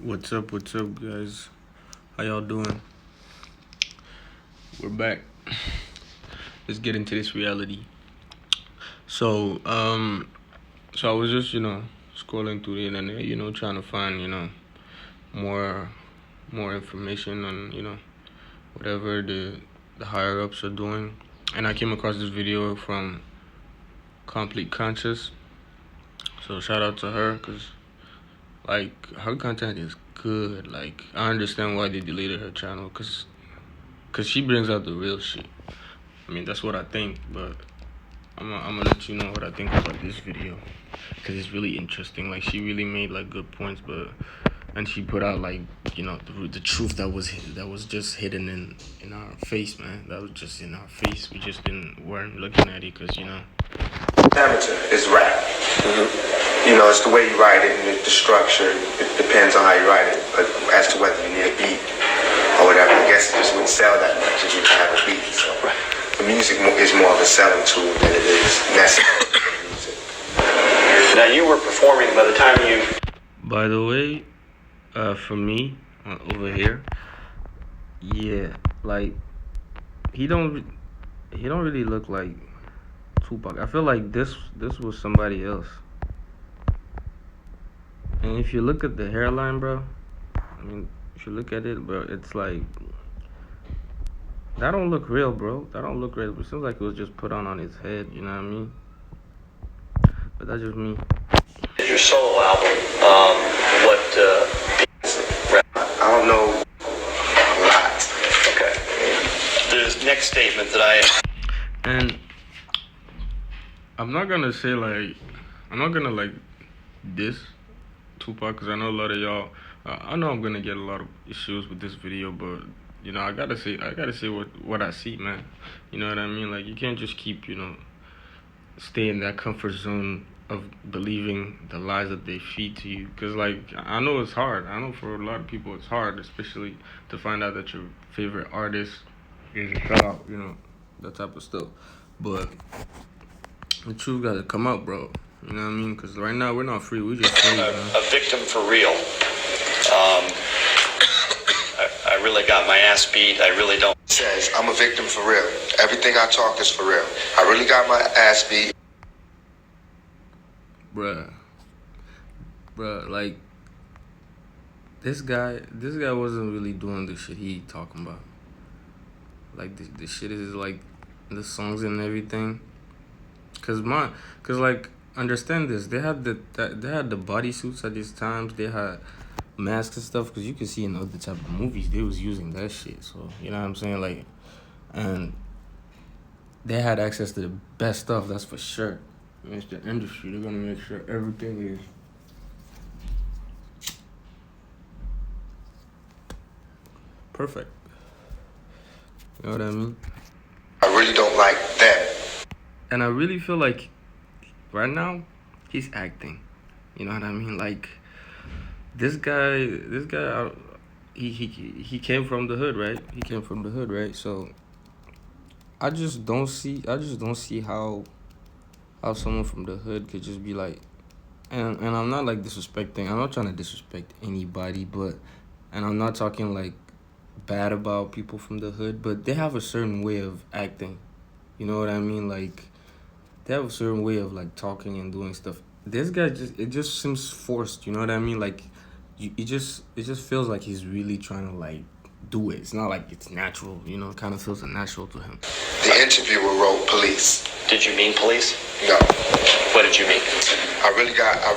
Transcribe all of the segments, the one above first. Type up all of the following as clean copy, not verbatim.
What's up, guys? How y'all doing? We're back. Let's get into this reality. So, so I was just, scrolling through the internet, trying to find, more, more information on, whatever the higher ups are doing, and I came across this video from Complete Conscious. So shout out to her, cause like her content is good. Like I understand why they deleted her channel, cause she brings out the real shit. I mean, that's what I think, but I'm gonna let you know what I think about this video, because it's really interesting. Like, she really made like good points, and she put out like the truth that was just hidden in our face, man. That was just in our face. We just weren't looking at it, because Amateur is rap. It's the way you write it and the structure. It depends on how you write it. But as to whether you need a beat or whatever, I guess it just wouldn't sell that much if you didn't have a beat. So the music is more of a selling tool than it is necessary for the music. Now you were performing by the time you. By the way, for me over here, yeah, like he don't really look like Tupac. I feel like this was somebody else. And if you look at the hairline, bro, I mean, if you look at it, bro, it's like that don't look real, bro. That don't look real. It seems like it was just put on his head. You know what I mean? But that's just me. Your solo album, I don't know a lot. Okay. The next statement that And I'm not gonna diss Tupac, because I know a lot of y'all. I know I'm gonna get a lot of issues with this video, but I gotta say what I see, man. You know what I mean? Like, you can't just keep stay in that comfort zone of believing the lies that they feed to you, because like I know it's hard. I know for a lot of people it's hard, especially to find out that your favorite artist is a sellout, that type of stuff. But the truth got to come out, bro. You know what I mean? Because right now we're not free. We just free, man. a victim for real. I really got my ass beat. I really don't. Says I'm a victim for real. Everything I talk is for real. I really got my ass beat. Bruh, like this guy wasn't really doing the shit he talking about. Like the shit is like the songs and everything. Cause like, understand this. They had the bodysuits at these times. They had masks and stuff. Cause you can see in other type of movies they was using that shit. So you know what I'm saying, like, and they had access to the best stuff. That's for sure. I mean, it's the industry. They're gonna make sure everything is perfect. You know what I mean? I really don't like them. And I really feel like right now he's acting. You know what I mean? Like, this guy, he came from the hood, right? He came from the hood, right? So I just don't see how someone from the hood could just be like, and I'm not like disrespecting. I'm not trying to disrespect anybody, and I'm not talking like bad about people from the hood, but they have a certain way of acting. You know what I mean? Like, they have a certain way of like talking and doing stuff. This guy it just seems forced. You know what I mean? Like, it just feels like he's really trying to like do it. It's not like it's natural. It kind of feels unnatural to him. The interviewer wrote police. Did you mean police? No. What did you mean? I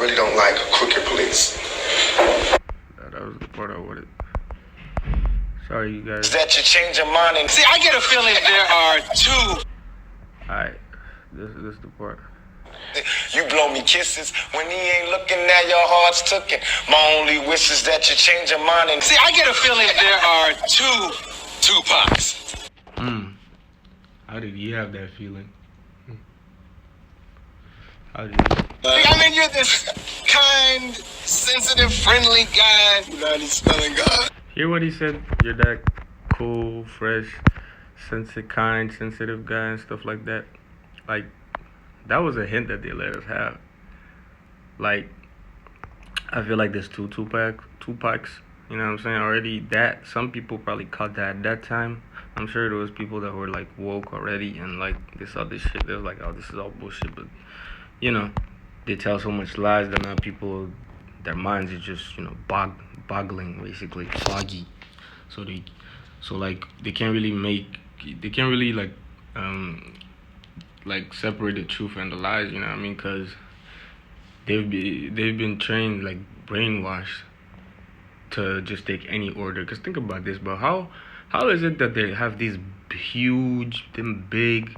really don't like crooked police. That was the part I wanted. Sorry, you guys. That you change your mind and See, I get a feeling there are two. Alright, this is the part. you blow me kisses when he ain't looking at your heart's tooken. My only wish is that you change your mind and See, I get a feeling there are two Tupacs. How did you have that feeling? How did you? I mean, you're this kind, sensitive, friendly guy. Not smelling God. Hear what he said? You're that cool, fresh, sensitive guy and stuff like that. Like, that was a hint that they let us have. Like, I feel like there's two Tupacs Tupac's. You know what I'm saying? Already that some people probably caught that at that time. I'm sure there was people that were like woke already and like they saw this shit. They were like, oh, this is all bullshit. But you know, they tell so much lies that now people, their minds are just boggling, basically foggy. So like they can't really um like separate the truth and the lies. You know what I mean? Because they've been trained, like brainwashed, to just take any order. Because think about this, bro. How is it that they have these big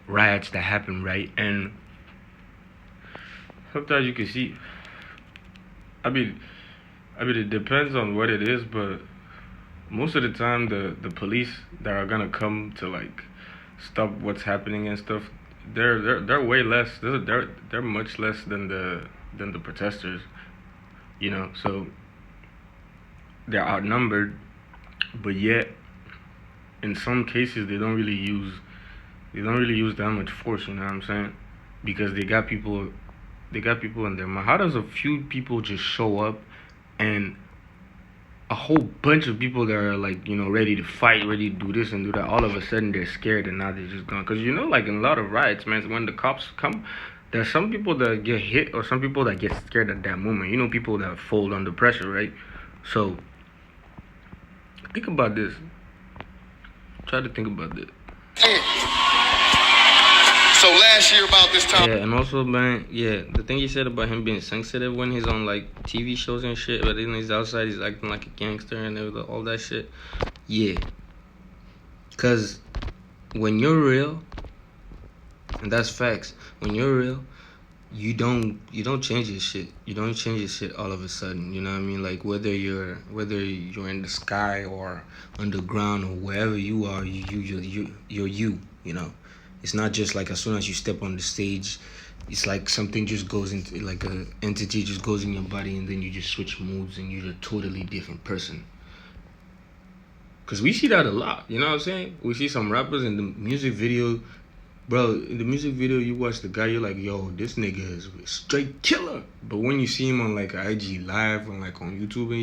riots that happen, right? And sometimes you can see. I mean, it depends on what it is, but most of the time, the police that are gonna come to like stop what's happening and stuff, they're way less. They're much less than the protesters. So they're outnumbered, but yet in some cases they don't really use that much force. You know what I'm saying? Because they got people in their mind. How does a few people just show up and a whole bunch of people that are like ready to fight, ready to do this and do that, all of a sudden they're scared and now they're just gone? Because like in a lot of riots, man, when the cops come, there's some people that get hit or some people that get scared at that moment. People that fold under pressure, right? So think about this. Try to think about this. So last year about this time. Yeah, and also, man, the thing he said about him being sensitive when he's on like TV shows and shit, but then he's outside, he's acting like a gangster and all that shit. Yeah, cause when you're real, and that's facts. When you're real, you don't change your shit. You don't change your shit all of a sudden. You know what I mean? Like whether you're in the sky or underground or wherever you are, you're you. It's not just like as soon as you step on the stage, it's like something just goes into, like a entity just goes in your body and then you just switch moves and you're a totally different person. Because we see that a lot, you know what I'm saying? We see some rappers in the music video, bro, in the music video you watch the guy, you're like, yo, this nigga is a straight killer. But when you see him on like IG Live, on YouTube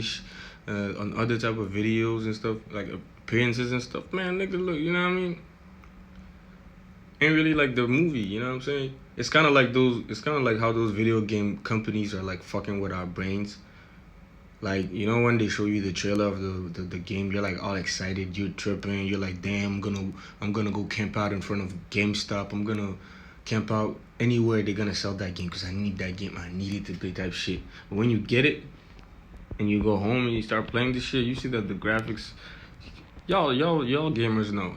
and on other type of videos and stuff, like appearances and stuff, man, nigga, look, you know what I mean? Ain't really like the movie, you know what I'm saying? It's kind of like how those video game companies are like fucking with our brains. Like, when they show you the trailer of the game, you're like all excited, you're tripping, you're like, damn, I'm gonna go camp out in front of GameStop, I'm gonna camp out anywhere they're gonna sell that game because I need that game, I need it to play type shit. But when you get it and you go home and you start playing this shit, you see that the graphics, y'all gamers know,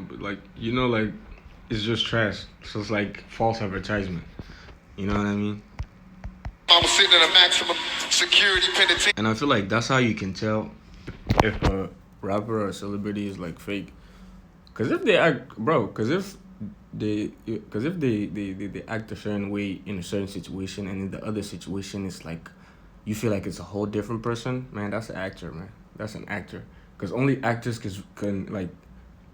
but like, like, it's just trash. So it's like false advertisement. You know what I mean? I was sitting in a maximum security penitentiary. And I feel like that's how you can tell if a rapper or a celebrity is like fake. Cause if they act, they act a certain way in a certain situation, and in the other situation it's like you feel like it's a whole different person, man, that's an actor, man. That's an actor. Cause only actors can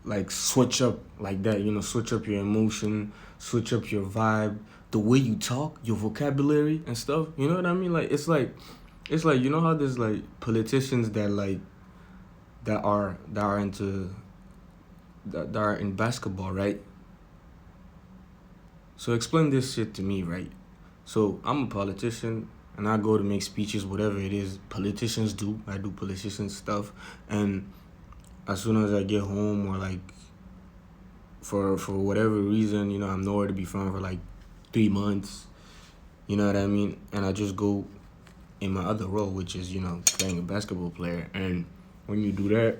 like switch up like that, switch up your emotion, switch up your vibe, the way you talk, your vocabulary and stuff. You know what I mean? Like it's like how there's like politicians that are in basketball, right? So explain this shit to me, right? So I'm a politician and I go to make speeches, whatever it is politicians do. I do politician stuff, and as soon as I get home or like for whatever reason, I'm nowhere to be found for like 3 months, you know what I mean? And I just go in my other role, which is, playing a basketball player. And when you do that,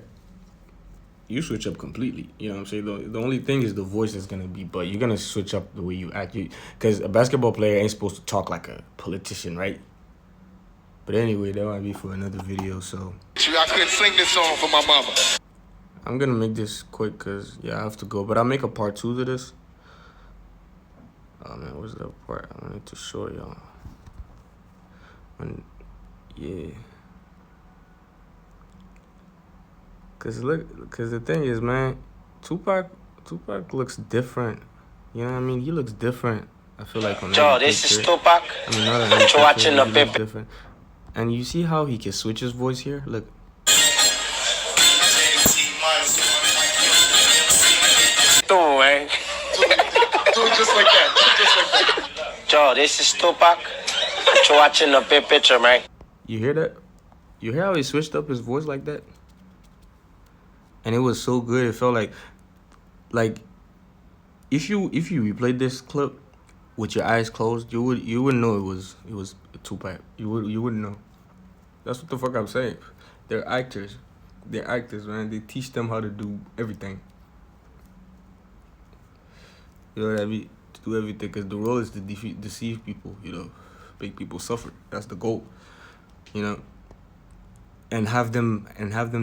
you switch up completely. You know what I'm saying? The only thing is the voice is going to be, but you're going to switch up the way you act. Because a basketball player ain't supposed to talk like a politician, right? But anyway, that might be for another video, so. I couldn't sing this song for my mama. I'm gonna make this quick because, I have to go. But I'll make a part 2 to this. Oh, man, where's that part I wanted to show y'all? Because the thing is, man, Tupac looks different. You know what I mean? He looks different. I feel like on Yo, this is Tupac. I mean, not You're watching the different. And you see how he can switch his voice here? Look. Boom, man. Do it just like that. Just like that. Joe, this is Tupac. But you're watching the big picture, man. You hear that? You hear how he switched up his voice like that? And it was so good. It felt like if you replayed this clip with your eyes closed, you wouldn't know it was Tupac. You wouldn't know. That's what the fuck I'm saying. They're actors. They're actors, man. They teach them how to do everything. You know what I mean? To do everything, because the role is to deceive people. You know, make people suffer. That's the goal. You know, and have them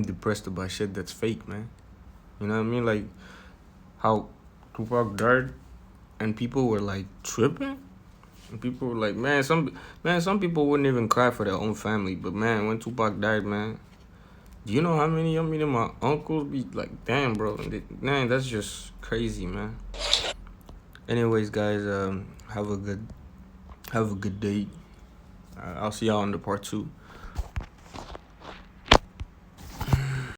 depressed about shit that's fake, man. You know what I mean? Like how Tupac died, and people were like tripping. And people were like, some people wouldn't even cry for their own family. But man, when Tupac died, man, do you know how many of my uncles be like, damn, bro, man, that's just crazy, man. Anyways, guys, have a good day. I'll see y'all on the part 2.